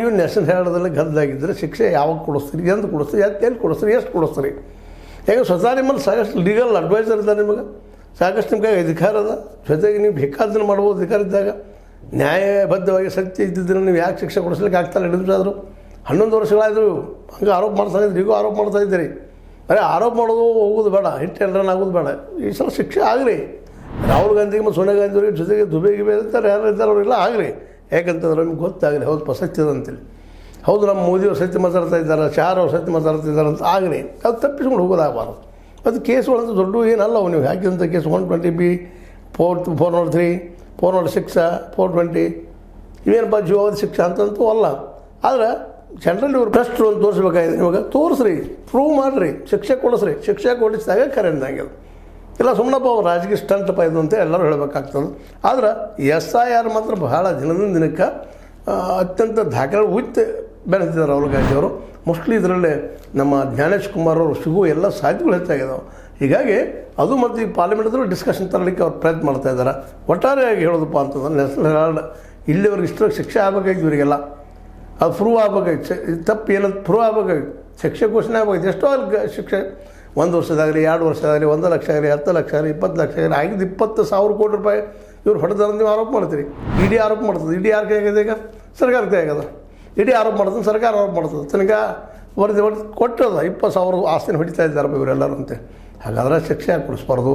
ನೀವು ನ್ಯಾಷನಲ್ ಹೆರಾಲ್ಡ್ದಲ್ಲಿ ಗದ್ದಾಗಿದ್ದರೆ ಶಿಕ್ಷೆ ಯಾವಾಗ ಕೊಡಿಸ್ತೀರಿ, ಎಂದು ಕೊಡಿಸ್ತೀರಿ, ಎಲ್ಲಿ ಕೊಡಿಸ್ತೀರಿ, ಎಷ್ಟು ಕೊಡಿಸ್ತೀರಿ? ಈಗ ಸ್ವತಃ ನಿಮ್ಮಲ್ಲಿ ಸಾಕಷ್ಟು ಲೀಗಲ್ ಅಡ್ವೈಸರ್ ಇದ್ದಾರೆ, ನಿಮಗೆ ಸಾಕಷ್ಟು ನಿಮ್ಮ ಕೈ ಅಧಿಕಾರ ಅದ. ಜೊತೆಗೆ ನೀವು ಬೇಕಾದನ್ನು ಮಾಡ್ಬೋದು ಅಧಿಕಾರ ಇದ್ದಾಗ. ನ್ಯಾಯಬದ್ಧವಾಗಿ ಸತ್ಯ ಇದ್ದಿದ್ರೆ ನೀವು ಯಾಕೆ ಶಿಕ್ಷೆ ಕೊಡಿಸ್ಲಿಕ್ಕೆ ಆಗ್ತಾಯಿಲ್ಲ? ಹಿಡಿದ್ರಾದ್ರು 11 ವರ್ಷಗಳಾದರೂ ಹಂಗೆ ಆರೋಪ ಮಾಡ್ತಾ ಇದ್ರಿ, ಈಗೂ ಆರೋಪ ಮಾಡ್ತಾ ಇದ್ದೀರಿ. ಬರೀ ಆರೋಪ ಮಾಡೋದು ಹೋಗೋದು ಬೇಡ, ಹಿಟ್ ಆ್ಯಂಡ್ ರನ್ ಆಗೋದು ಬೇಡ. ಈ ಸಲ ಶಿಕ್ಷೆ ಆಗಲಿ. ರಾಹುಲ್ ಗಾಂಧಿಗೆ ಮತ್ತು ಸೋನಿಯಾ ಗಾಂಧಿ ಅವ್ರಿಗೆ ಜೊತೆಗೆ ದುಬೆ ಗಿಬೆ ಇರ್ತಾರೆ, ಯಾರು ಇದ್ದಾರೆ ಅವರೆಲ್ಲ ಆಗಲಿ. ಯಾಕಂತಂದ್ರೆ ನಮ್ಗೆ ಗೊತ್ತಾಗಲಿ ಹೌದಪ್ಪ ಸತ್ಯದ ಅಂತೇಳಿ. ಹೌದು, ನಮ್ಮ ಮೋದಿಯವ್ರು ಸತ್ಯ ಮಾತಾಡ್ತಾ ಇದ್ದಾರೆ, ಶಾರ್ ಅವ್ರು ಸತ್ಯ ಮಾತಾಡ್ತಾ ಇದ್ದಾರೆ ಅಂತ ಆಗಲಿ. ಅದು ತಪ್ಪಿಸ್ಕೊಂಡು ಹೋಗೋದಾಗಬಾರ್ದು. ಅದು ಕೇಸುಗಳಂತ ದೊಡ್ಡ ಏನಲ್ಲ. ನೀವು ಹಾಕಿದಂಥ ಕೇಸ್ 120B, 403, 406, 420 ಇವೇನಪ್ಪ ಜೀವಾವಧಿ ಶಿಕ್ಷೆ ಅಂತಂತೂ ಅಲ್ಲ. ಆದರೆ ಜನರಲ್ಲಿ ಇವ್ರು ಭ್ರಷ್ಟರು ಅಂತ ತೋರಿಸ್ಬೇಕಾಗಿದೆ. ನಿಮಗೆ ತೋರಿಸ್ರಿ, ಪ್ರೂವ್ ಮಾಡಿರಿ, ಶಿಕ್ಷೆ ಕೊಡಿಸ್ರಿ. ಶಿಕ್ಷೆ ಕೊಡಿಸಿದಾಗ ಕರೆ ಅಂದಂಗೆ ಇಲ್ಲ ಸುಮ್ಮನಪ್ಪ ಅವ್ರು ರಾಜಕೀಯ ಸ್ಟಂಟಪ್ಪ ಇದು ಅಂತ ಎಲ್ಲರೂ ಹೇಳಬೇಕಾಗ್ತದೆ. ಆದ್ರೆ SIR ಮಾತ್ರ ಬಹಳ ದಿನದಿಂದ ದಿನಕ್ಕೆ ಅತ್ಯಂತ ದಾಖಲೆ ಉಚ್ಚ ಬೆಳೆಸಿದ್ದಾರೆ ರಾಹುಲ್ ಗಾಂಧಿಯವರು. ಮೋಸ್ಟ್ಲಿ ಇದರಲ್ಲೇ ನಮ್ಮ ಜ್ಞಾನೇಶ್ ಕುಮಾರ್ ಅವರು ಸಿಗುವ ಎಲ್ಲ ಸಾಧ್ಯತೆಗಳು ಹೆಚ್ಚಾಗಿದ್ದಾವೆ. ಹೀಗಾಗಿ ಅದು ಮತ್ತು ಈ ಪಾರ್ಲಿಮೆಂಟ್ದಲ್ಲೂ ಡಿಸ್ಕಷನ್ ತರಲಿಕ್ಕೆ ಅವ್ರು ಪ್ರಯತ್ನ ಮಾಡ್ತಾ ಇದ್ದಾರೆ. ಒಟ್ಟಾರೆಯಾಗಿ ಹೇಳೋದಪ್ಪ ಅಂತಂದ್ರೆ ನ್ಯಾಷನಲ್ ಹೆರಾಲ್ಡ್ ಇಲ್ಲಿವರೆಗೆ ಇಷ್ಟರ ಶಿಕ್ಷೆ ಆಗಬೇಕಾಗಿತ್ತು ಇವರಿಗೆಲ್ಲ. ಅದು ಪ್ರೂವ್ ಆಗಬೇಕಾಗಿತ್ತು. ತಪ್ಪು ಏನಂತ ಪ್ರೂವ್ ಆಗಬೇಕಾಗಿತ್ತು. ಶಿಕ್ಷೆ ಘೋಷಣೆ ಆಗಬೇಕಾಗಿತ್ತು. ಎಷ್ಟೋ ಶಿಕ್ಷೆ 1 ವರ್ಷದಾಗಲಿ, 2 ವರ್ಷದಾಗಲಿ, 1 ಲಕ್ಷ ಆಗಲಿ, 10 ಲಕ್ಷ ಆಗಲಿ, 20 ಲಕ್ಷ ಆಗಲಿ, ಆಗಿದ್ದು 20,000 ಕೋಟಿ ರೂಪಾಯಿ ಇವ್ರು ಹೊಡೆದಾರ ನೀವು ಆರೋಪ ಮಾಡ್ತೀರಿ. ಇಡಿ ಆರೋಪ ಮಾಡ್ತದೆ. ಇಡಿ ಯಾರ ಕೈ ಆಗಿದೆ? ಈಗ ಸರ್ಕಾರಕ್ಕೆ ಆಗದ. ಇಡಿ ಆರೋಪ ಮಾಡ್ತದೆ, ಸರ್ಕಾರ ಆರೋಪ ಮಾಡ್ತದೆ. ತನಗೆ ವರದಿ ಕೊಟ್ಟದ 20,000 ಆಸ್ತಿನ ಹೊಡಿತಾ ಇದ್ದಾರಪ್ಪ ಇವರೆಲ್ಲರೂ ಅಂತೆ. ಹಾಗಾದ್ರೆ ಶಿಕ್ಷೆ ಯಾಕೆ ಕೊಡಿಸ್ಬಾರ್ದು?